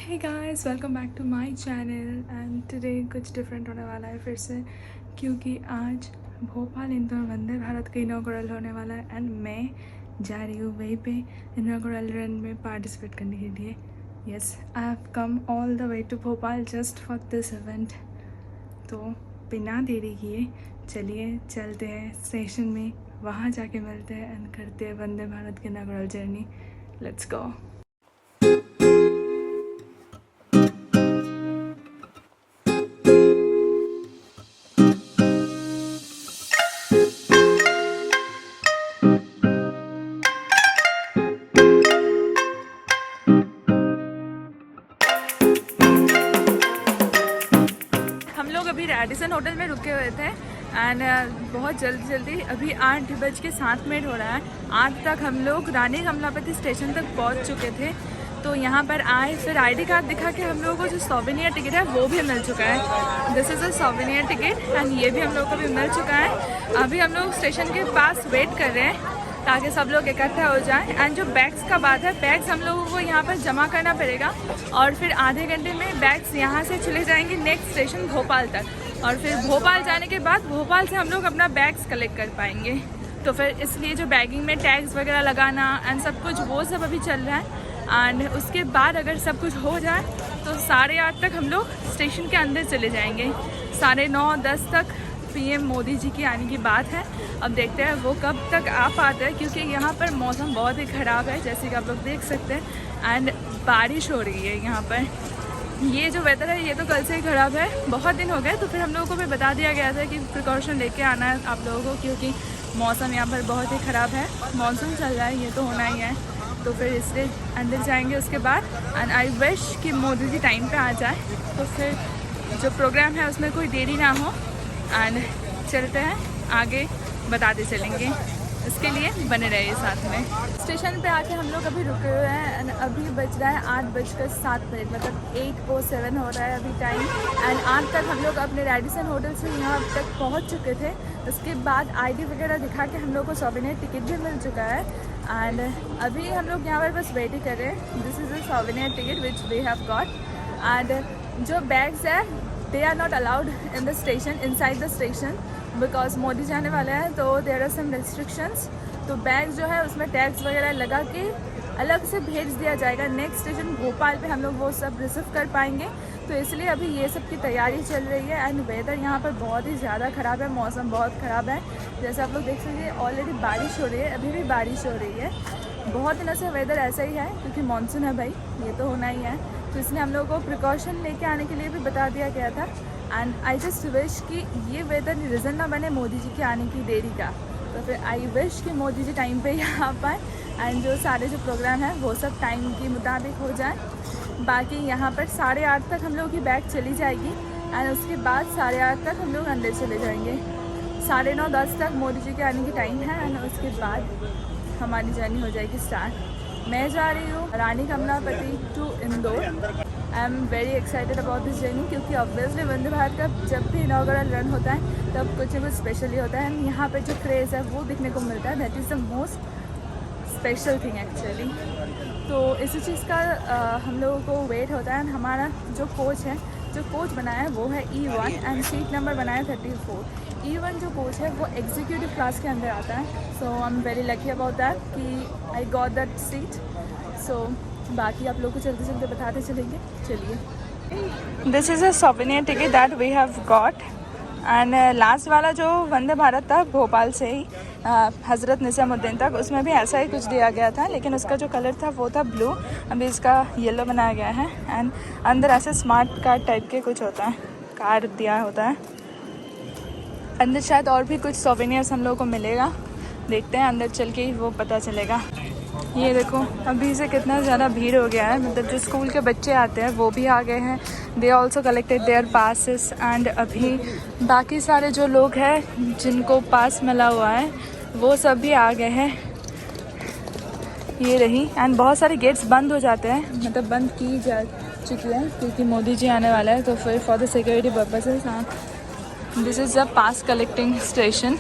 Hey guys, welcome back to my channel and today कुछ different होने वाला है फिर से, क्योंकि आज भोपाल इंदौर वंदे भारत का इनॉग्रल होने वाला है एंड मैं जा रही हूँ वहीं पे इनॉग्रल रन में पार्टिसिपेट करने के लिए। Yes, I have come all the way to Bhopal just for this event. तो बिना देरी किए चलिए चलते हैं स्टेशन में, वहाँ जाके मिलते हैं एंड करते हैं वंदे भारत की इनॉग्रल जर्नी। Let's go. अभी रेडिसन होटल में रुके हुए थे एंड बहुत जल्दी अभी 8:07 हो रहा है। 8 तक हम लोग रानी कमलापति स्टेशन तक पहुंच चुके थे। तो यहाँ पर आए, फिर आईडी कार्ड दिखा के हम लोगों को जो सोवेनियर टिकट है वो भी मिल चुका है। This is a souvenir ticket and ये भी हम लोग को भी मिल चुका है। अभी हम लोग स्टेशन के पास वेट कर रहे हैं ताकि सब लोग इकट्ठा हो जाएं। एंड जो बैग्स का बात है, बैग्स हम लोगों को यहाँ पर जमा करना पड़ेगा और फिर आधे घंटे में बैग्स यहाँ से चले जाएंगे नेक्स्ट स्टेशन भोपाल तक। और फिर भोपाल जाने के बाद भोपाल से हम लोग अपना बैग्स कलेक्ट कर पाएंगे। तो फिर इसलिए जो बैगिंग में टैग्स वगैरह लगाना एंड सब कुछ वो सब अभी चल रहा है। एंड उसके बाद अगर सब कुछ हो जाए तो 8:30 तक हम लोग स्टेशन के अंदर चले जाएंगे। 9:30-10 तक पीएम मोदी जी की आने की बात है। अब देखते हैं वो कब तक आ पाते हैं, क्योंकि यहाँ पर मौसम बहुत ही ख़राब है जैसे कि आप लोग देख सकते हैं। एंड बारिश हो रही है यहाँ पर। ये जो वेदर है ये तो कल से ही ख़राब है, बहुत दिन हो गए। तो फिर हम लोगों को भी बता दिया गया था कि प्रिकॉशन लेके आना है आप लोगों को, क्योंकि मौसम यहाँ पर बहुत ही ख़राब है। मानसून चल रहा है, ये तो होना ही है। तो फिर इसलिए अंदर जाएंगे उसके बाद। एंड आई विश कि मोदी जी टाइम पे आ जाए तो फिर जो प्रोग्राम है उसमें कोई देरी ना हो। एंड चलते हैं आगे, बताते चलेंगे। इसके लिए बने रहिए साथ में। स्टेशन पे आके हम लोग अभी रुके हुए हैं एंड अभी बज रहा है 8:07, मतलब 8:07 हो रहा है अभी टाइम। एंड 8 तक हम लोग अपने रेडिसन होटल से यहाँ तक पहुँच चुके थे। उसके बाद आईडी वगैरह दिखा के हम लोग को सोवेनियर टिकट भी मिल चुका है। एंड अभी हम लोग यहाँ पर बस वेट ही कर रहे हैं। This is a souvenir ticket which we have got. And जो बैग्स है they are not allowed in the station, inside the station, because Modi जाने वाले हैं तो there are some restrictions। तो बैग जो है उसमें टैग्स वगैरह लगा के अलग से भेज दिया जाएगा। नेक्स्ट स्टेशन भोपाल पे हम लोग वो सब रिसीव कर पाएंगे। तो इसलिए अभी ये सब की तैयारी चल रही है। एंड वेदर यहाँ पर बहुत ही ज़्यादा ख़राब है, मौसम बहुत ख़राब है। जैसे आप लोग देख सकते हैं ऑलरेडी बारिश हो रही है, अभी भी बारिश हो रही है। बहुत दिनों से वेदर ऐसा ही है क्योंकि मानसून है भाई, ये तो होना ही है। तो इसलिए हम लोगों को प्रिकॉशन लेके आने के लिए भी बता दिया गया था। एंड आई जस्ट विश कि ये वेदर रीज़न ना बने मोदी जी के आने की देरी का। तो फिर आई विश कि मोदी जी टाइम पे यहाँ पाए एंड जो सारे जो प्रोग्राम है वो सब टाइम के मुताबिक हो जाए। बाकी यहाँ पर 8:30 तक हम लोगों की बैग चली जाएगी एंड उसके बाद 8:30 तक हम लोग अंदर चले जाएंगे। 9:30-10 तक मोदी जी के आने की टाइम है एंड उसके बाद हमारी जर्नी हो जाएगी स्टार्ट। मैं जा रही हूँ Rani Kamalapati to Indore. I am very excited about this journey, क्योंकि ऑब्वियसली वंदे भारत का जब भी इनॉग्रल रन होता है तब कुछ न कुछ स्पेशल ही होता है। एंड यहाँ पर जो क्रेज़ है वो दिखने को मिलता है। That is the most special thing actually. तो इसी चीज़ का हम लोगों को वेट होता है। हमारा जो कोच है, जो कोच बनाया है वो है E1 एंड सीट नंबर बनाया है 34। E1 जो कोच है वो एग्जीक्यूटिव क्लास के अंदर आता है। So I am very lucky about that कि I got that seat. So बाकी आप लोग को चलते चलते बताते चलेंगे। चलिए, this is a souvenir ticket that we have got. And last वाला जो वंदे भारत था भोपाल से ही हज़रत निज़ामुद्दीन तक, उसमें भी ऐसा ही कुछ दिया गया था, लेकिन उसका जो कलर था वो था ब्लू। अभी इसका येलो बनाया गया है। एंड अंदर ऐसे स्मार्ट कार्ड टाइप के कुछ होता है, कार्ड दिया होता है अंदर। शायद और भी कुछ सोवेनियर्स हम लोगों को मिलेगा, देखते हैं अंदर चल के ही वो पता चलेगा। ये देखो अभी से कितना ज़्यादा भीड़ हो गया है, मतलब जो स्कूल के बच्चे आते हैं वो भी आ गए हैं। They also collected their passes. And अभी बाकी सारे जो लोग हैं जिनको पास मिला हुआ है वो सब भी आ गए हैं। ये रही। एंड बहुत सारे गेट्स बंद हो जाते हैं, मतलब बंद की जा चुकी है क्योंकि मोदी जी आने वाला है। तो फिर for the security purposes this is a pass collecting station.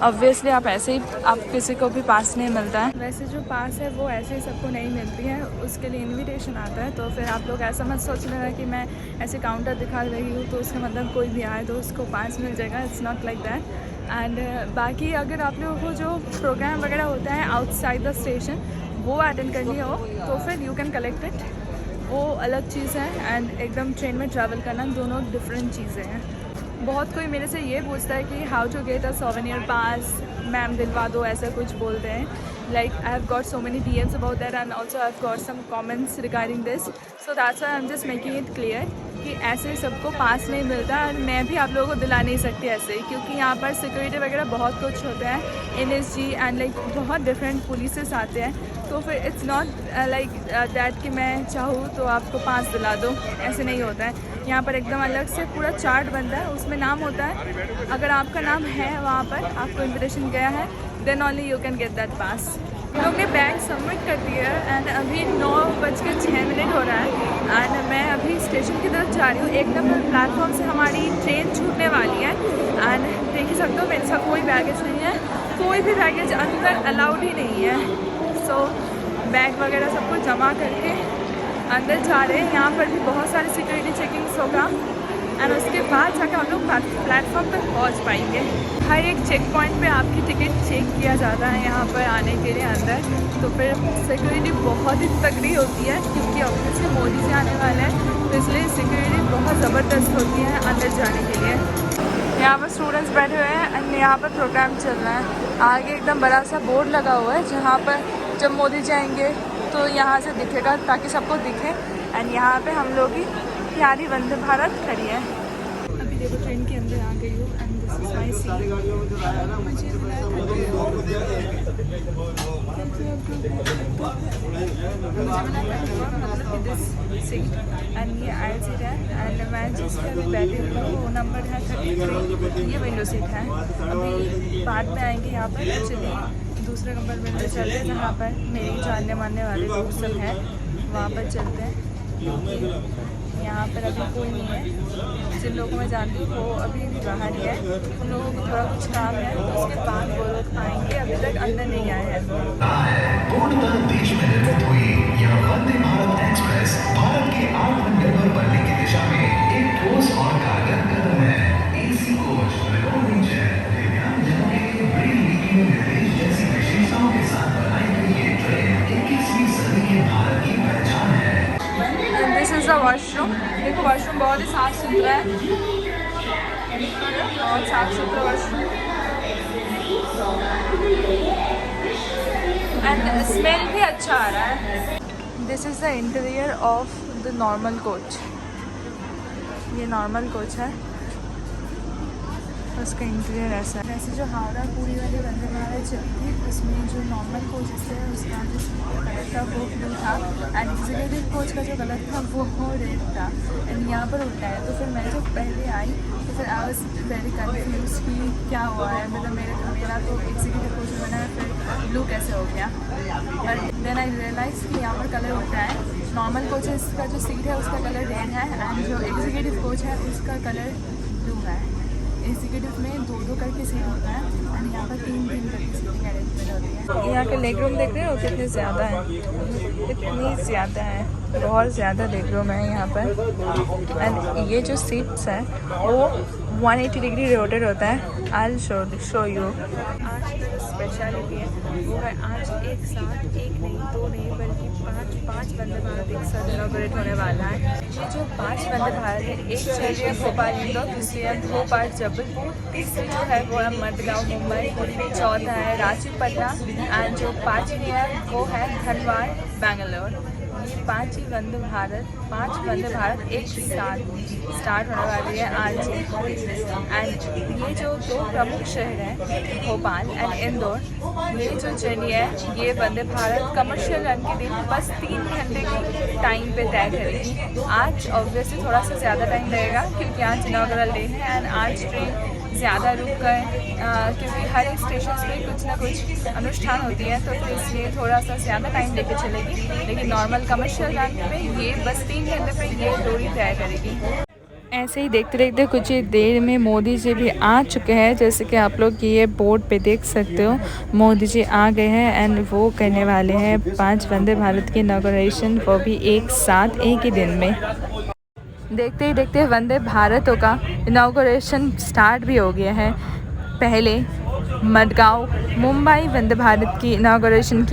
Obviously आप ऐसे ही, आप किसी को भी पास नहीं मिलता है। वैसे जो पास है वो ऐसे ही सबको नहीं मिलती है, उसके लिए इनविटेशन आता है। तो फिर आप लोग ऐसा मत सोच लेना कि मैं ऐसे काउंटर दिखा रही हूँ तो उसका मतलब कोई भी आए तो उसको पास मिल जाएगा। It's not like that. And बाकी अगर आप लोगों को जो प्रोग्राम वगैरह होता है आउटसाइड द स्टेशन वो अटेंड करनी हो तो फिर यू कैन कलेक्ट इट, वो अलग चीज़ है। एंड एकदम ट्रेन में ट्रैवल करना दोनों डिफरेंट चीज़ें हैं। बहुत कोई मेरे से ये पूछता है कि how to get a souvenir pass, ma'am दिलवा दो, ऐसा कुछ बोलते हैं। Like I have got so many DMs about that and also I have got some comments regarding this, so that's why I am just making it clear कि ऐसे सबको पास नहीं मिलता। और मैं भी आप लोगों को दिला नहीं सकती ऐसे ही, क्योंकि यहाँ पर सिक्योरिटी वगैरह बहुत कुछ होते हैं, NSG एंड लाइक बहुत डिफरेंट पुलिसेस आते हैं। तो फिर इट्स नॉट लाइक दैट कि मैं चाहूँ तो आपको पास दिला दो, ऐसे नहीं होता है। यहाँ पर एकदम अलग से पूरा चार्ट बनता है, उसमें नाम होता है। अगर आपका नाम है वहाँ पर, आपको इन्विटेशन गया है, then only you can get that pass. हम लोग ने बैग सबमिट कर दिया है एंड अभी 9:06 हो रहा है एंड मैं अभी स्टेशन की तरफ जा रही हूँ। 1 नंबर प्लेटफॉर्म से हमारी ट्रेन छूटने वाली है एंड देख ही सकते हो मेरे साथ कोई बैगेज नहीं है, कोई भी बैगेज अंदर अलाउड ही नहीं है। सो बैग वगैरह सब कुछ जमा करके अंदर जा रहे हैं। यहाँ पर भी बहुत सारी सिक्योरिटी चेकिंग्स होगा एंड उसके बाद जाकर हम लोग प्लेटफॉर्म पर पहुँच पाएंगे। हर एक चेक पॉइंट पे आपकी टिकट चेक किया जाता है यहाँ पर आने के लिए अंदर। तो फिर सिक्योरिटी बहुत ही तगड़ी होती है, क्योंकि ऑब्वियसली मोदी जी आने वाले हैं, तो इसलिए सिक्योरिटी बहुत ज़बरदस्त होती है अंदर जाने के लिए। यहाँ पर स्टूडेंट्स बैठे हुए हैं एंड यहाँ पर प्रोग्राम चल रहा है। आगे एकदम बड़ा सा बोर्ड लगा हुआ है जहाँ पर जब मोदी जी आएंगे तो यहाँ से दिखेगा ताकि सबको दिखे। एंड यहाँ पे हम लोग की प्यारी वंदे भारत खड़ी है। अभी देखो ट्रेन के अंदर आ गई हूँ and this is my seat. मुझे दिस सीट एंड ये आयल सीट है एंड मैं जिस पर अभी बैठी हूँ वो नंबर है 33, ये विंडो सीट है। अभी बाद में आएंगे यहाँ पर, एक्चुअली दूसरे नंबर में चलते हैं जहाँ पर मेरे जानने मानने वाले लोग सब हैं, वहाँ पर चलते हैं। यहाँ पर अभी कोई नहीं है, जिन लोगों को मैं जानती हूँ वो अभी भी बाहर ही है, उन लोगों को थोड़ा कुछ काम है तो उसके बाद वो लोग आएंगे, अभी तक अंदर नहीं आए हैं। पूर्णतः देश में निर्मित हुई यह वंदे भारत एक्सप्रेस भारत के आत्मनिर्भर बनने की दिशा में एक ठोस और कारगर कदम है। AC कोच, रिवॉल्विंग चेयर, दिव्यांगजनों के लिए ब्रेल लिपि में निर्देश जैसी विशेषताओं के साथ बनाई गई ये ट्रेन 21वीं सदी के भारत की पहचान है। This is the washroom. देखो वॉशरूम बहुत ही साफ़ सुथरा है, बहुत साफ़ सुथरा वॉशरूम एंड स्मेल भी अच्छा आ रहा है। This is the interior of the normal coach. ये नॉर्मल कोच है, उसका इंटीरियर ऐसा है। वैसे जो हावड़ा पूरी वाली वंदे भारत चली थी उसमें जो नॉर्मल कोचेस थे उसका जो कलर था वो ब्लू था एंड एग्जीक्यूटिव कोच का जो कलर था वो रेड था एंड यहाँ पर उल्टा है। तो फिर मैं जब पहले आई तो फिर आई वाज वेरी कन्फ्यूज कि क्या हुआ है, मतलब मेरा तो एग्जीक्यूटिव कोच बना है, फिर ब्लू कैसे हो गया। बट देन आई रियलाइज़ कि यहाँ पर कलर उल्टा है। नॉर्मल कोचेस का जो सीट है उसका कलर रेड है एंड जो एग्जीक्यूटिव कोच है उसका कलर ब्लू है। एग्जीक्यूटिव में 2-2 करके सीट होता है एंड यहाँ पर 3-3 करके सीटिंग अरेंजमेंट होती है। यहाँ के लेग रूम देख रहे हो कितने ज़्यादा है, इतनी ज़्यादा है, बहुत ज़्यादा लेग रूम है यहाँ पर। एंड ये जो सीट्स है वो 180 डिग्री रोटेट होता है। I show you. आज का जो स्पेशलिटी है वो है आज एक साथ एक नहीं, 2 नहीं, बल्कि 5 वंदे भारत एक साथ इनॉग्रेट होने वाला है। ये जो 5 वंदे भारत है, एक चल रही है भोपाल इंदौर, दूसरी है भोपाल जबलपुर, तीसरी जो है वो है मडगांव मुंबई, चौथा है रांची पटना एंड जो 5वीं है वो है धनबाद बेंगलोर। ये 5 वंदे भारत एक साथ स्टार्ट होने वाली है आज। एंड ये जो 2 प्रमुख शहर हैं भोपाल एंड इंदौर, ये जो जर्नी है ये वंदे भारत कमर्शियल रन के दिन बस 3 घंटे की टाइम पे तय करेगी। आज ऑब्वियसली थोड़ा सा ज़्यादा टाइम लगेगा क्योंकि आज इनॉग्रल डे है एंड आज ट्रेन ज़्यादा रुक गए क्योंकि हर एक स्टेशन पे कुछ ना कुछ अनुष्ठान होती है, तो फिर इसलिए थोड़ा सा ज़्यादा टाइम लेके चलेगी। लेकिन नॉर्मल कमर्शियल रन पे ये बस 3 घंटे पे ये दूरी तय करेगी। ऐसे ही देखते देखते कुछ ही देर में मोदी जी भी आ चुके हैं। जैसे कि आप लोग ये बोर्ड पे देख सकते हो, मोदी जी आ गए हैं एंड वो करने वाले हैं 5 वंदे भारत की इनॉग्रेशन, वो भी एक साथ एक ही दिन में। देखते ही देखते वंदे भारतों का इनॉग्रेशन स्टार्ट भी हो गया है। पहले मडगांव मुंबई वंदे भारत की इनॉग्रेशन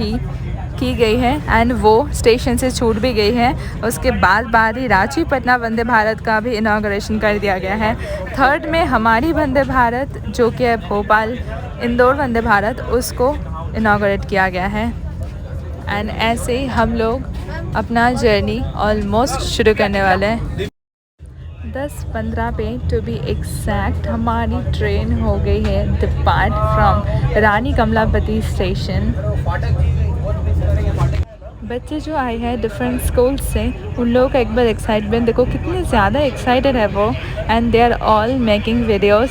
की गई है एंड वो स्टेशन से छूट भी गई है। उसके बाद ही रांची पटना वंदे भारत का भी इनॉग्रेशन कर दिया गया है। थर्ड में हमारी वंदे भारत जो कि है भोपाल इंदौर वंदे भारत, उसको इनॉग्रेट किया गया है। एंड ऐसे ही हम लोग अपना जर्नी ऑलमोस्ट शुरू करने वाले हैं। 10:15 पे टू बी एग्जैक्ट हमारी ट्रेन हो गई है depart from Rani Kamlapati station. बच्चे जो आए हैं डिफरेंट स्कूल से, उन लोगों का एक बार एक्साइटमेंट देखो, कितने ज़्यादा एक्साइटेड है वो, and they are all making videos.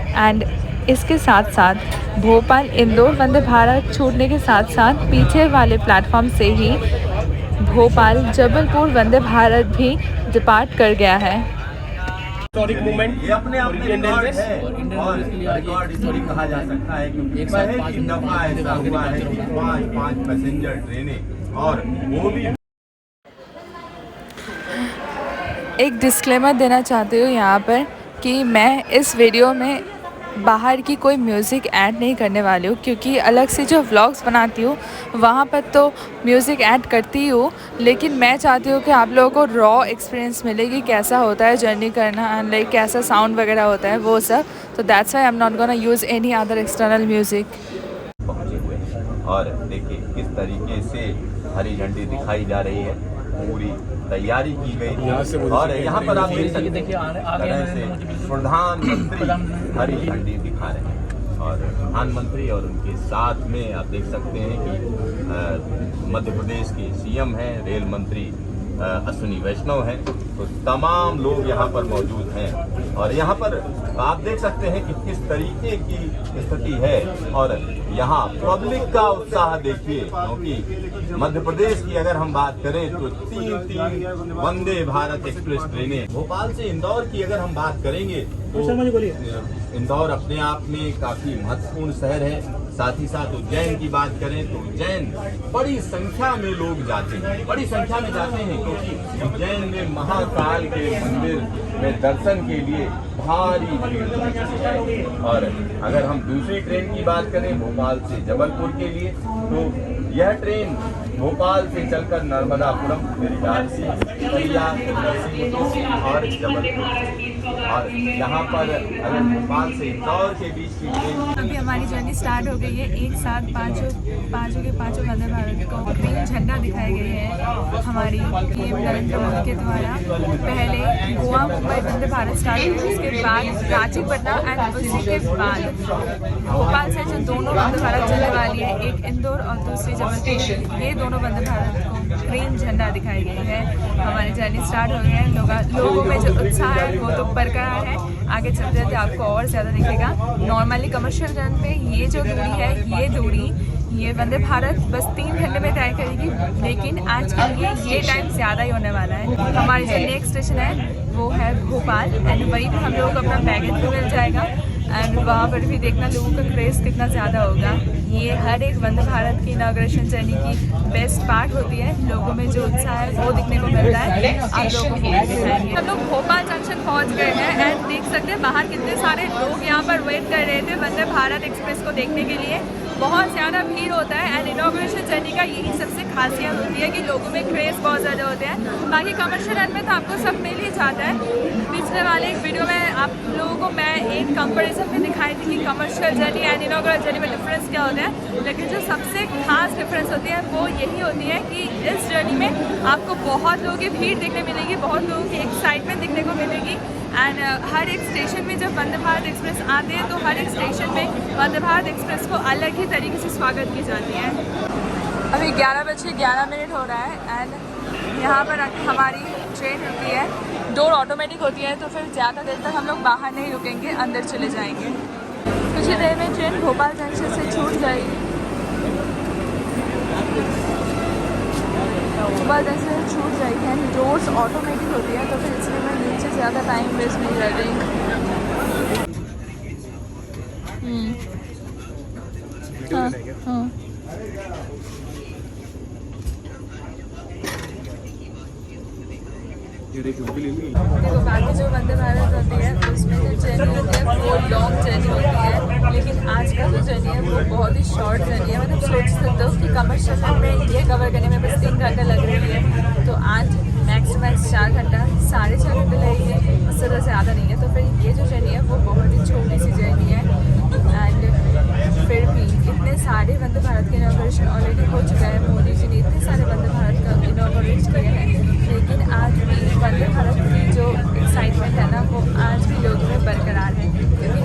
And इसके साथ साथ भोपाल इंदौर वंदे भारत छूटने के साथ साथ पीछे वाले प्लेटफॉर्म से ही भोपाल जबलपुर वंदे भारत भी डिपार्ट कर गया है। हिस्टोरिक मूवमेंट ये अपने आप में रिकॉर्ड है और रिकॉर्ड हिस्टोरिक कहा जा सकता है क्योंकि पहली दफा ऐसा हुआ है कि 5 पैसेंजर ट्रेनें और वो भी। एक डिस्क्लेमर देना चाहती हूँ यहाँ पर कि मैं इस वीडियो में बाहर की कोई म्यूज़िक ऐड नहीं करने वाली हूँ, क्योंकि अलग से जो व्लॉग्स बनाती हूँ वहाँ पर तो म्यूज़िक ऐड करती हूँ, लेकिन मैं चाहती हूँ कि आप लोगों को रॉ एक्सपीरियंस मिलेगी कैसा होता है जर्नी करना एंड लाइक कैसा साउंड वगैरह होता है वो सब। तो that's why I am not gonna use any other external music. पहुंचे हुए हैं और देखिए किस तरीके से हरी झंडी दिखाई जा रही है, पूरी तैयारी की गई और यहाँ पर आप देख सकते हैं तरह से प्रधानमंत्री हरी झंडी दिखा रहे हैं और प्रधानमंत्री और उनके साथ में आप देख सकते हैं कि मध्य प्रदेश के सीएम हैं, रेल मंत्री अश्विनी वैष्णव हैं, तो तमाम लोग यहाँ पर मौजूद हैं और यहाँ पर आप देख सकते हैं कि किस तरीके की स्थिति है और यहाँ पब्लिक का उत्साह देखिए, क्योंकि मध्य प्रदेश की अगर हम बात करें तो 3 वंदे भारत एक्सप्रेस ट्रेनें, भोपाल से इंदौर की अगर हम बात करेंगे तो इंदौर अपने आप में काफी महत्वपूर्ण शहर है। साथ ही साथ उज्जैन की बात करें तो उज्जैन बड़ी संख्या में लोग जाते हैं, बड़ी संख्या में जाते हैं क्योंकि उज्जैन में महाकाल के मंदिर में दर्शन के लिए भारी भीड़ होती है। और अगर हम दूसरी ट्रेन की बात करें भोपाल से जबलपुर के लिए, तो यह ट्रेन भोपाल से चलकर नर्मदापुरम, वाराणसी और जबलपुर, और यहाँ पर अगर भोपाल से इंदौर के बीच की ट्रेन। अभी हमारी जर्नी स्टार्ट हो गई है। एक साथ पाँचों वंदे भारत को ग्रीन झंडा दिखाई गई है हमारी पीएम नरेंद्र मोदी के द्वारा। पहले गोवा मुंबई वंदे भारत स्टार्ट हुई, उसके बाद रांची पटना एंड उसी के बाद भोपाल से जो दोनों वंदे भारत चलने वाली है, एक इंदौर और दूसरी जबलपुर, ये दोनों वंदे भारत को ग्रीन झंडा दिखाई गई है। हमारी जर्नी स्टार्ट हो गई है। लोगों में जो उत्साह है वो तो बरकरार है। आगे चलते चलते आपको और ज़्यादा दिखेगा। नॉर्मली कमर्शियल रन पे ये जो दूरी है, ये वंदे भारत बस 3 घंटे में तय करेगी, लेकिन आज के लिए ये टाइम ज़्यादा ही होने वाला है। हमारी जो नेक्स्ट स्टेशन है वो है भोपाल एंड वहीं पर हम लोगों को अपना बैगेज भी मिल जाएगा एंड वहाँ पर भी देखना लोगों का क्रेज़ कितना ज़्यादा होगा। ये हर एक वंदे भारत की इनॉग्रेशन जर्नी की बेस्ट पार्ट होती है। लोगों में जो उत्साह है वो दिखने को मिलता है। आप लोगों को दिखाएंगे। हम लोग भोपाल जंक्शन पहुँच गए हैं एंड देख सकते हैं बाहर कितने सारे लोग यहाँ पर वेट कर रहे थे वंदे भारत एक्सप्रेस को देखने के लिए। बहुत ज़्यादा भीड़ होता है एंड इनॉग्रेशन जर्नी का यही सबसे खासियत होती है कि लोगों में क्रेज़ बहुत ज़्यादा होते हैं। बाकी कमर्शियल रन में तो आपको सब मिल ही जाता है। पिछले वाले एक वीडियो में आप लोगों को मैं एक कंपैरिजन में दिखाई थी कि commercial journey and inauguration journey में डिफरेंस क्या होता है, लेकिन जो सबसे खास डिफरेंस होती है वो यही होती है कि इस जर्नी में आपको बहुत लोगों की भीड़ देखने मिलेगी, बहुत लोगों की एक्साइटमेंट देखने को मिलेगी एंड हर एक स्टेशन में जब वंदे भारत एक्सप्रेस आते हैं तो हर एक स्टेशन में वंदे भारत एक्सप्रेस को अलग ही तरीके से स्वागत की जाती है। अभी 11:11 हो रहा है एंड यहाँ पर हमारी ट्रेन रुकी है। डोर ऑटोमेटिक होती है तो फिर ज़्यादा देर तक हम लोग बाहर नहीं रुकेंगे, अंदर चले जाएंगे। कुछ ही देर में ट्रेन भोपाल जंक्शन से छूट जाएगी। भोपाल जंक्शन से छूट जाएगी एंड डोर्स ऑटोमेटिक होती है तो फिर इसलिए मैं नीचे ज़्यादा टाइम वेस्ट नहीं कर रही। हाँ हाँ देखो बाकी जो वंदे भारत होती है उसमें जो जर्नी होती है वो लॉन्ग जर्नी होती है, लेकिन आज का जो जर्नी है वो बहुत ही शॉर्ट जर्नी है। मतलब सोच सकते हो कि कमर्शियल में ये कवर करने में बस 3 घंटे लग रही है, तो आज मैक्स 4 घंटा 4.5 घंटे लगेंगे, उससे तो ज़्यादा नहीं है। तो फिर ये जो जर्नी है वो बहुत ही छोटी सी जर्नी है। एंड फिर भी इतने सारे वंदे भारत के इनॉग्रेशन ऑलरेडी हो चुका है, मोदी जी ने इतने सारे वंदे भारत का इनॉग्रेट किए हैं, लेकिन आज भी वंदे भारत की जो एक्साइटमेंट है ना वो आज भी लोगों में बरकरार है। क्योंकि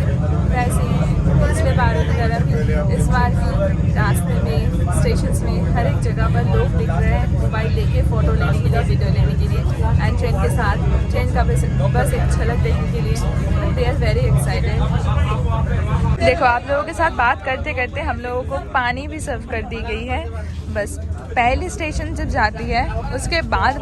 वैसे ही पिछले बार की तरह भी इस बार भी रास्ते में, स्टेशंस में, हर एक जगह पर लोग दिख रहे हैं मोबाइल लेके फ़ोटो लेने के लिए, वीडियो लेने के लिए, एंड ट्रेन के साथ ट्रेन का बस एक झलक देखने के लिए। They are very excited. देखो आप लोगों के साथ बात करते करते हम लोगों को पानी भी सर्व कर दी गई है। बस पहली स्टेशन जब जाती है उसके बाद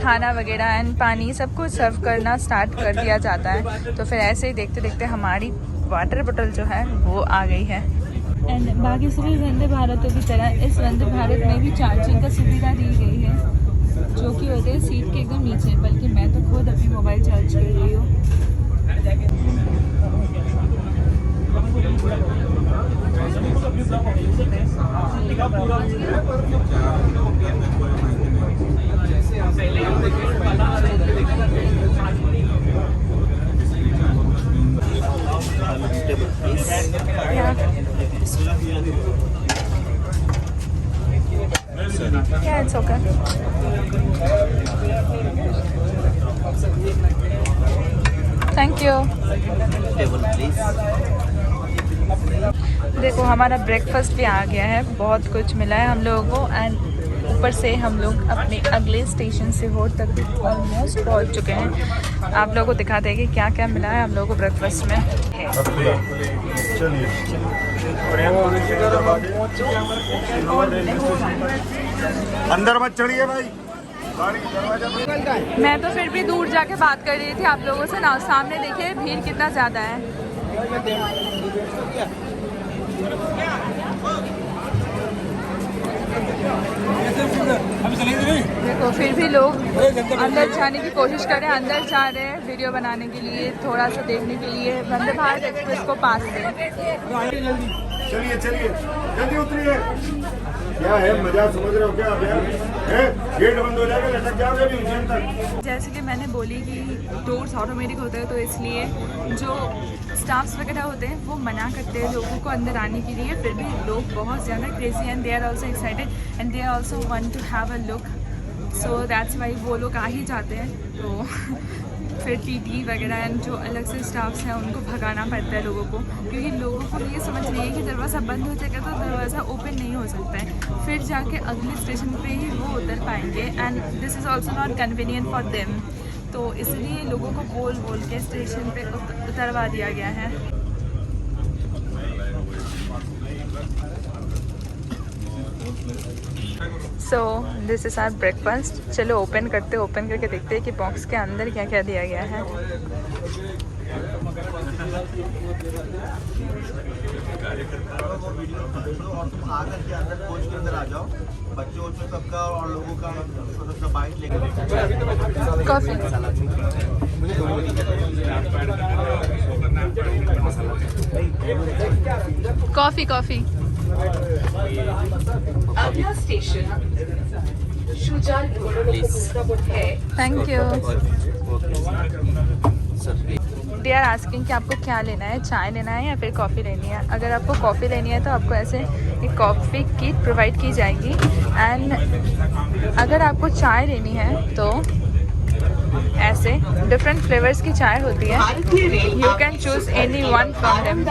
खाना वगैरह एंड पानी सब कुछ सर्व करना स्टार्ट कर दिया जाता है। तो फिर ऐसे ही देखते देखते हमारी वाटर बोतल जो है वो आ गई है। एंड बाकी सभी वंदे भारतों की तरह इस वंदे भारत में भी चार्जिंग का सुविधा दी गई है, जो कि होते हैं सीट के एकदम नीचे। बल्कि मैं तो खुद अपनी मोबाइल चार्ज कर रही हूँ। Yeah, it's okay. Thank you. देखो हमारा ब्रेकफास्ट भी आ गया है, बहुत कुछ मिला है हम लोगों को। एंड ऊपर से हम लोग अपने अगले स्टेशन सीहोर तक भी ऑलमोस्ट पहुंच चुके हैं। आप लोगों को दिखा देंगे क्या क्या मिला है हम लोगों को ब्रेकफास्ट में। अंदर मत चढ़िए भाई। मैं तो फिर भी दूर जाके बात कर रही थी आप लोगों से ना। सामने देखिए भीड़ कितना ज़्यादा है। देखो फिर भी लोग अंदर जाने की कोशिश कर रहे हैं, अंदर जा रहे हैं वीडियो बनाने के लिए, थोड़ा सा देखने के लिए वंदे भारत एक्सप्रेस को पास दें। चलिए चलिए जल्दी उतरिए। क्या है मजा समझ रहे हो क्या आप यार? गेट बंद हो जाएगा, लटक जाओगे म्यूजियम तक। जैसे कि मैंने बोली कि डोर्स ऑटोमेटिक होते हैं, तो इसलिए जो स्टाफ्स वगैरह होते हैं वो मना करते हैं लोगों को अंदर आने के लिए। फिर भी लोग बहुत ज़्यादा crazy and they are also excited and they are also want to have a look, so that's why वो लोग आ ही जाते हैं। तो फिर टीटी वगैरह एंड जो अलग से स्टाफ्स हैं उनको भगाना पड़ता है लोगों को, क्योंकि लोगों को ये समझ नहीं है कि दरवाज़ा बंद हो जाएगा तो दरवाज़ा ओपन नहीं हो सकता है, फिर जाके अगले स्टेशन पे ही वो उतर पाएंगे and this is also not convenient for them. तो इसलिए लोगों को बोल बोल के स्टेशन पे उतरवा दिया गया है। So this is our breakfast. चलो ओपन करके देखते हैं कि बॉक्स के अंदर क्या क्या दिया गया है। बच्चों सबका और लोगों का छोटा बाइट लेकर कॉफ़ी कॉफ़ी कॉफ़ी। अगला स्टेशन शुजालपुर है। Thank you. They are asking कि आपको क्या लेना है, चाय लेना है या फिर कॉफ़ी लेनी है। अगर आपको कॉफ़ी लेनी है तो आपको ऐसे एक कॉफ़ी किट प्रोवाइड की जाएगी एंड अगर आपको चाय लेनी है तो ऐसे डिफरेंट फ्लेवर्स की चाय होती है, you can choose any one from them.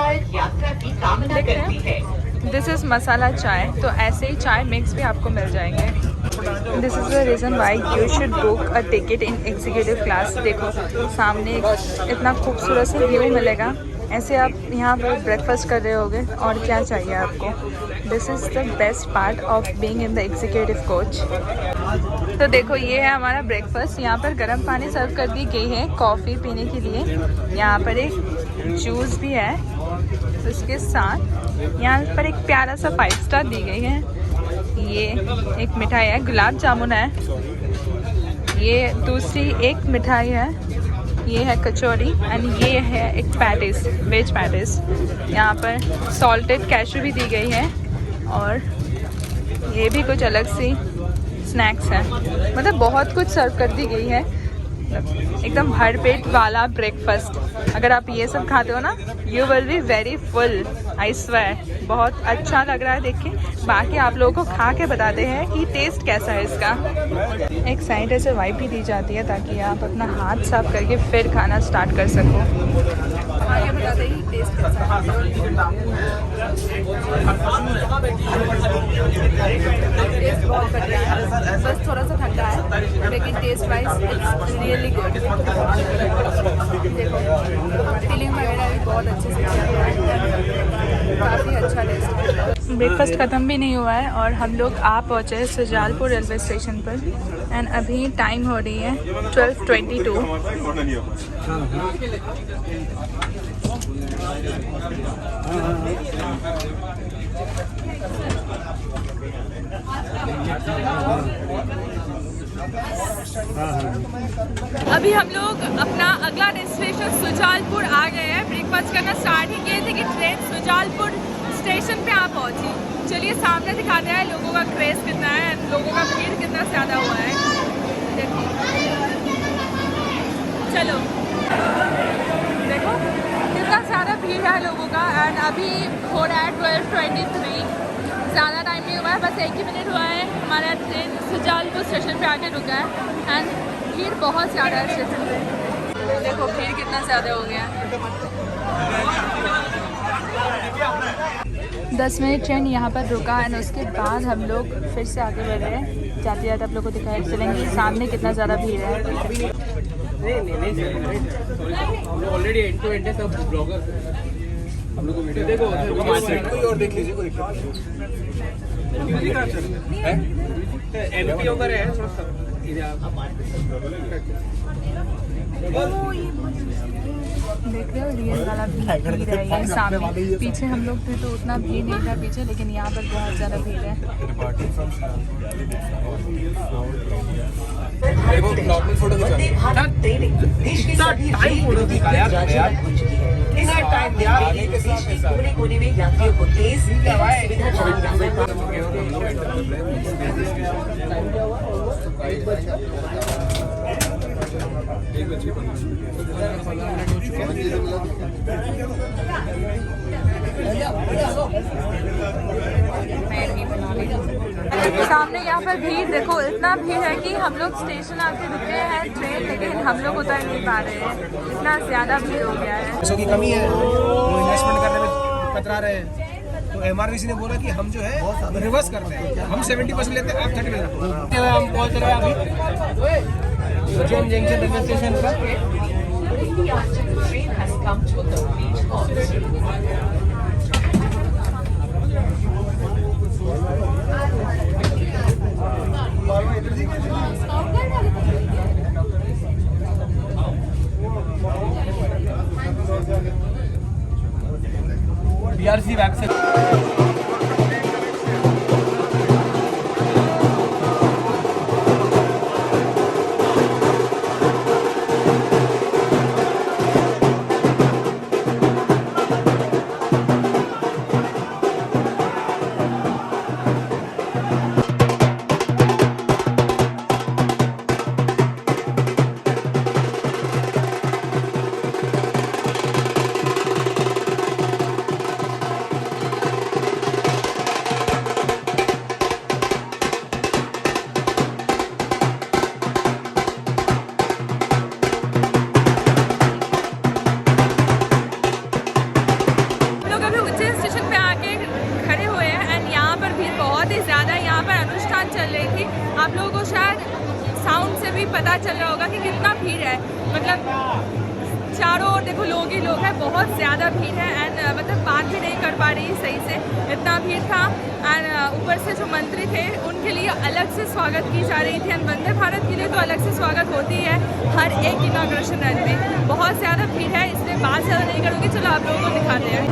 देख रहे हैं दिस इज़ मसाला चाय, तो ऐसे ही चाय मिक्स भी आपको मिल जाएंगे। This is the reason why you should book a ticket in executive class. देखो सामने इतना खूबसूरत सा व्यू मिलेगा ऐसे आप यहाँ पर ब्रेकफास्ट कर रहे होगे और क्या चाहिए आपको। This is the best part of being in the executive coach. तो देखो ये है हमारा ब्रेकफास्ट। यहाँ पर गर्म पानी सर्व कर दी गई है कॉफ़ी पीने के लिए। यहाँ पर एक जूस भी है, उसके साथ यहाँ पर एक प्यारा सा 5 स्टार दी गई है। ये एक मिठाई है, गुलाब जामुन है। ये दूसरी एक मिठाई है, ये है कचौरी एंड ये है एक पैटिस, वेज पैटिस। यहाँ पर सॉल्टेड कैशू भी दी गई है और ये भी कुछ अलग सी स्नैक्स है। मतलब बहुत कुछ सर्व कर दी गई है, एकदम भरपेट वाला ब्रेकफास्ट। अगर आप ये सब खाते हो ना, you will be very full, I swear. बहुत अच्छा लग रहा है देख के। बाकी आप लोगों को खा के बताते हैं कि टेस्ट कैसा है इसका। एक सैनिटाइजर वाइप भी दी जाती है ताकि आप अपना हाथ साफ करके फिर खाना स्टार्ट कर सको। आगे बताते हैं टेस्ट कैसा है। टेस्ट बहुत बढ़िया है, बस थोड़ा सा ठंडा है, लेकिन taste wise it's really good. देखो फीलिंग वगैरह भी बहुत अच्छे से किया हुआ है, काफ़ी अच्छा टेस्ट। ब्रेकफास्ट ख़त्म भी नहीं हुआ है और हम लोग आ पहुँचे हैं सुजालपुर रेलवे स्टेशन पर एंड अभी टाइम हो रही है 12:22। अभी हम लोग अपना अगला डेस्टिनेशन सुजालपुर आ गए हैं। ब्रेकफास्ट करना स्टार्ट ही किए थे कि ट्रेन सुजालपुर स्टेशन पे आ पहुंची। चलिए सामने दिखाते हैं लोगों का क्रेज कितना है, लोगों का भीड़ कितना ज़्यादा हुआ है। चलो देखो कितना ज़्यादा भीड़ है लोगों का। एंड अभी हो रहा है 12:23, ज़्यादा टाइम नहीं हुआ है, बस 1 ही मिनट हुआ है। हमारा ट्रेन सुजालपुर स्टेशन पे आके रुका है एंड भीड़ बहुत ज़्यादा है स्टेशन पे। देखो भीड़ कितना ज़्यादा हो गया है। 10 मिनट ट्रेन यहाँ पर रुका एंड उसके बाद हम लोग फिर से आगे बढ़ रहे हैं। जाते जाते आप लोग को दिखाई चलेंगे सामने कितना ज़्यादा भीड़ है। ऑलरेडी एंड टू एंड है सब ब्लॉगर। हम लोग को वीडियो देखो और देख लीजिए, कोई एमपी ओवर है थोड़ा सा देख रहे हो रियल वाला भीड़ है ये सामने। पीछे हम लोग थे तो उतना भीड़ नहीं था पीछे, लेकिन यहाँ पर बहुत ज़्यादा भीड़ है। फोटो कोने में यात्रियों को तेज सामने यहाँ पर भीड़ देखो, इतना भीड़ है कि हम लोग स्टेशन आके रुके हैं ट्रेन, लेकिन हम लोग उतर नहीं पा रहे हैं, इतना ज़्यादा भीड़ हो गया है। पैसों की कमी है, वो इन्वेस्टमेंट करने में कतरा रहे हैं। तो एमआरवीसी ने बोला कि हम जो है रिवर्स करते हैं, हम 70% लेते हैं, आप 30% रखो। हम पहुँच रहे हैं अभी उज्जैन जंक्शन रेलवे स्टेशन पर। train has come to the beach halt. BRC wax आप लोगों को शायद साउंड से भी पता चल रहा होगा कि कितना भीड़ है। मतलब चारों ओर देखो लोग ही लोग हैं, बहुत ज़्यादा भीड़ है एंड मतलब बात भी नहीं कर पा रही सही से, इतना भीड़ था। एंड ऊपर से जो मंत्री थे उनके लिए अलग से स्वागत की जा रही थी एंड वंदे भारत के लिए तो अलग से स्वागत होती है हर एक इनॉग्रेशन रन में। बहुत ज़्यादा भीड़ है इसलिए बात ज़्यादा नहीं करूँगी, चलो आप लोगों को दिखाते हैं।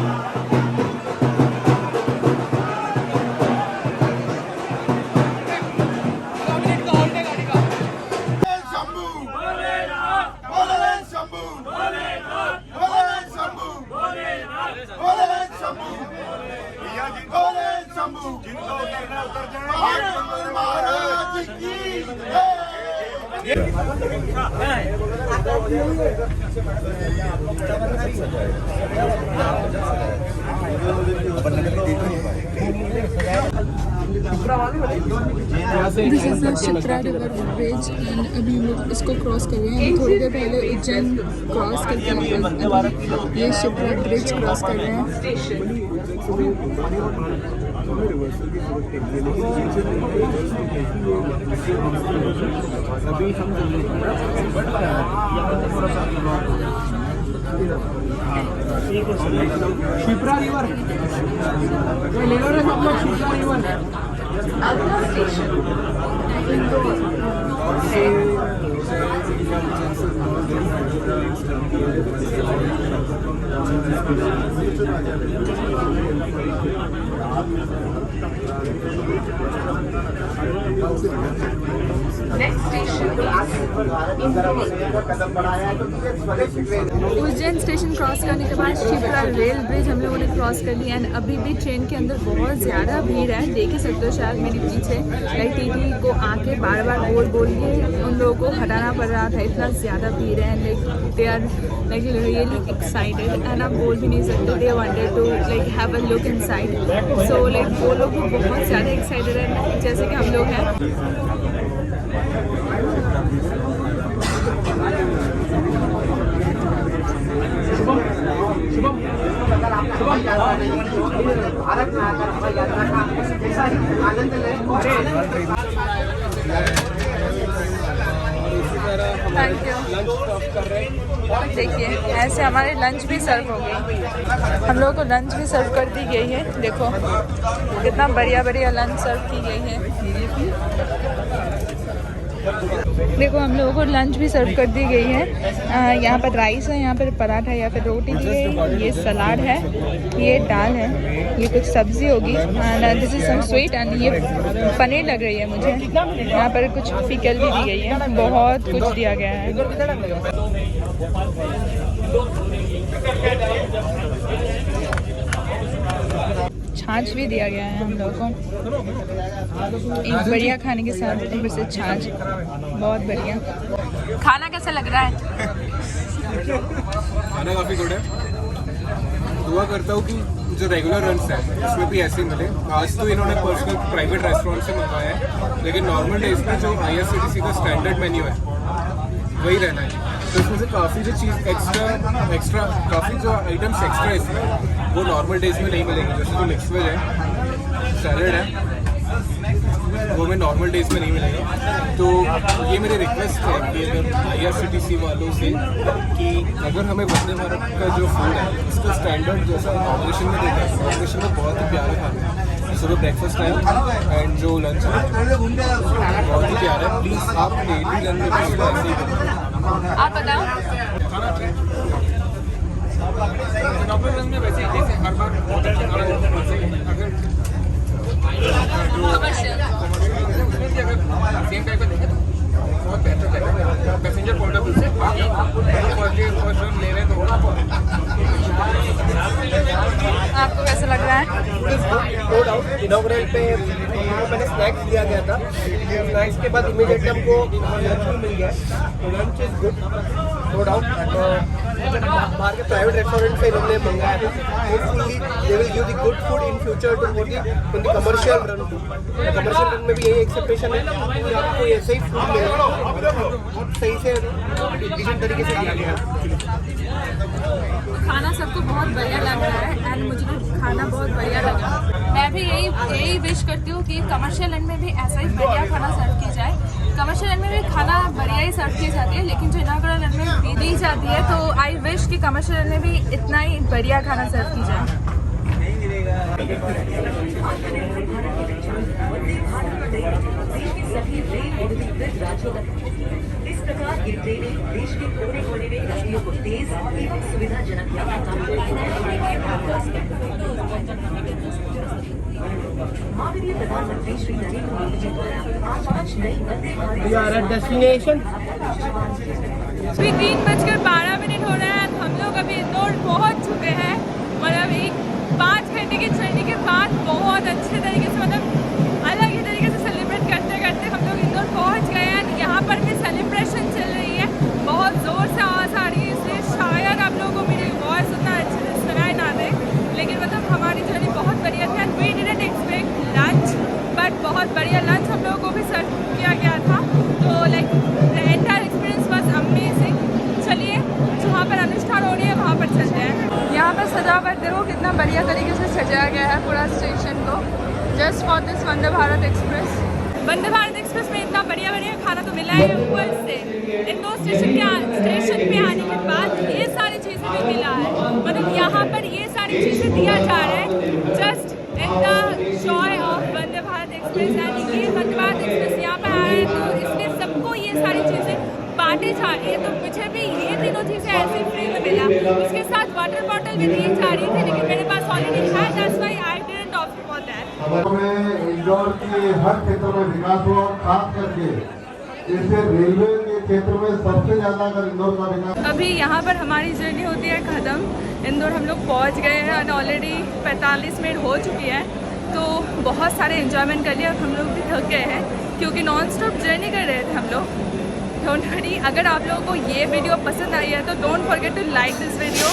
This is the Shipra river bridge and अभी हम लोग इसको क्रॉस कर रहे हैं। थोड़ी देर पहले उज्जैन क्रॉस करके अभी ये शिप्रा ब्रिज क्रॉस कर रहे हैं। शिप्रा रिवर ले लो रे सब लोग, Shipra river. Next station Ujjain station cross करने के बाद शिप्रा रेल ब्रिज हम लोगों ने क्रॉस कर लिया एंड अभी भी ट्रेन के अंदर बहुत ज़्यादा भीड़ है, देख ही सकते हो शायद मेरे पीछे। लाइक टीटी को आके बार बार बोल के उन लोगों को हटाना पड़ रहा था, इतना ज़्यादा भीड़ है। Like they are like really excited and आप बोल भी नहीं सकते, they wanted to like have a look inside. So like वो लोग बहुत ज़्यादा एक्साइटेड है जैसे कि हम लोग हैं। Thank you. देखिए ऐसे हमारे लंच भी सर्व हो गई, हम लोगों को लंच भी सर्व कर दी गई है। देखो कितना बढ़िया बढ़िया लंच सर्व की गई है। देखो हम लोगों को लंच भी सर्व कर दी गई है। यहाँ पर राइस है, यहाँ पर पराठा या फिर रोटी दी गई, ये सलाद है, ये दाल है, ये कुछ सब्जी होगी and this is some sweet and ये पनीर लग रही है मुझे। यहाँ पर कुछ पिकल भी दी गई है, बहुत कुछ दिया गया है। छाछ भी दिया गया है हम लोगों को, एक बढ़िया खाने के साथ ऊपर से छाछ, बहुत बढ़िया। खाना कैसा लग रहा है? खाना काफ़ी गुड है। दुआ करता हूँ कि जो रेगुलर रन्स हैं उसमें भी ऐसे मिले। आज तो इन्होंने पर्सनल प्राइवेट रेस्टोरेंट से मंगवाया है, लेकिन नॉर्मल डेज में जो IRCTC का स्टैंडर्ड मेन्यू है वही रहना है। तो इसमें से काफ़ी जो चीज़ एक्स्ट्रा काफ़ी जो आइटम्स एक्स्ट्रा इसमें वो नॉर्मल डेज में नहीं मिलेंगे। जैसे जो मिक्स वेज है, सैलड है, वो हमें नॉर्मल डेज में नहीं मिलेगा। तो ये मेरी रिक्वेस्ट है कि अगर IRCTC वालों से कि अगर हमें वंदे भारत का जो फूड है इसका स्टैंडर्ड जैसा इनॉग्रेशन में देता है, इनॉग्रेशन में बहुत ही प्यारा खाना है, सुबह ब्रेकफास्ट है एंड जो लंच है बहुत ही प्यारा है। प्लीज़ आप डेली रन में भी ऐसे ही करें। आप बताओ। नॉर्मल रन में वैसे ही जैसे हर बार बहुत अच्छा खाना देते हैं, अगर सेम टाइप का देखें तो बहुत बेहतर लगेगा। पैसेंजर पॉइंट ऑफ व्यू से ले रहे तो आपको कैसा लग रहा है? नो डाउट इनॉग्रेल पे मैंने स्नैक्स दिया गया था, स्नैक्स के बाद इमीडिएटली हमको लंच भी मिल गया। तो lunch is good no doubt. बाहर के प्राइवेट रेस्टोरेंट से इन्होंने मंगाया है, hopefully they will give the good food in future to in the commercial run. Commercial run में भी यही एक्सपेक्टेशन है कि आपको ऐसे ही फूड मिलेगा, सही से डिसेंट तरीके से दिया गया है। खाना सबको बहुत बढ़िया लग रहा है एंड मुझे भी खाना बहुत बढ़िया लगा। मैं भी यही विश करती हूँ कि कमर्शियल एंड में भी ऐसा ही बढ़िया खाना सर्व की जाए। कमर्शियल एंड में भी खाना बढ़िया ही सर्व की जाती है, लेकिन जो इनॉग्रेशन एंड में विधि जाती है, तो आई विश कि कमर्शियल में भी इतना ही बढ़िया खाना सर्व की जाए। इस प्रकार ये ट्रेनें देश के कोने कोने में यात्रियों को तेज एवं सुविधाजनक यात्रा माननीय प्रधानमंत्री श्री नरेंद्र मोदी जी द्वारा आज 5 नई वंदे भारत डेस्टिनेशन अभी 3:12 हो रहा है। हम लोग अभी इंदौर पहुंच चुके हैं। मतलब 5 घंटे की जर्नी के बाद बहुत अच्छे तरीके से, मतलब अलग ही तरीके से सेलिब्रेट करते करते हम लोग इंदौर पहुंच गए हैं। यहाँ पर भी सेलिब्रेशन चल रही है, बहुत ज़ोर से आवाज़ आ रही है, इसलिए शायद आप लोगों को मेरी वॉइस उतना अच्छे से सुनाई ना दे। लेकिन मतलब हमारी जर्नी बहुत बढ़िया थी and we didn't expect lunch, but बहुत बढ़िया लंच हम लोगों को भी सर्व किया गया था। तो like the entire experience was amazing. चलिए जहाँ पर अनुष्ठान हो रही है वहाँ पर चलते हैं। यहाँ पर सजावट देखो कितना बढ़िया तरीके से सजाया गया है पूरा स्टेशन को, just for this Vande Bharat express. Vande Bharat express में इतना बढ़िया बढ़िया खाना तो मिला है, ऊपर से इंदौर स्टेशन पे आने के बाद ये सारी चीज़ें भी मिला है। मतलब यहाँ पर ये सारी चीज़ें दिया जा रहा है just in the Joy of Vande Bharat express. And ये वंदे भारत एक्सप्रेस यहाँ पर आया है तो इसलिए सबको ये सारी चीज़ें बांटे जा रही है। तो मुझे भी ये तीनों चीज़ें ऐसे फ्री में मिला। उसके साथ वाटर बॉटल भी दी जा रही थी, लेकिन मेरे पास ऑलरेडी है, that's why I didn't opt for that. में इंदौर के हर क्षेत्र में विकास हुआ, खास करके जैसे रेलवे के क्षेत्र में सबसे ज्यादा अगर इंदौर का विकास। अभी यहाँ पर हमारी जर्नी होती है ख़त्म। इंदौर हम लोग पहुँच गए हैं और ऑलरेडी 45 मिनट हो चुकी है। तो बहुत सारे एंजॉयमेंट कर लिया और हम लोग भी थक गए हैं क्योंकि नॉन स्टॉप जर्नी कर रहे थे हम लोग। डोंट वरी, अगर आप लोगों को ये वीडियो पसंद आई है तो don't forget to like this video.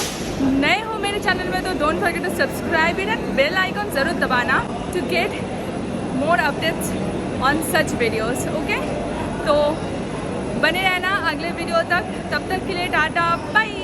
नए हो मेरे चैनल में तो don't forget to subscribe it and bell icon ज़रूर दबाना to get more updates on such videos. Okay, तो बने रहना अगले वीडियो तक। तब तक के लिए टाटा बाय।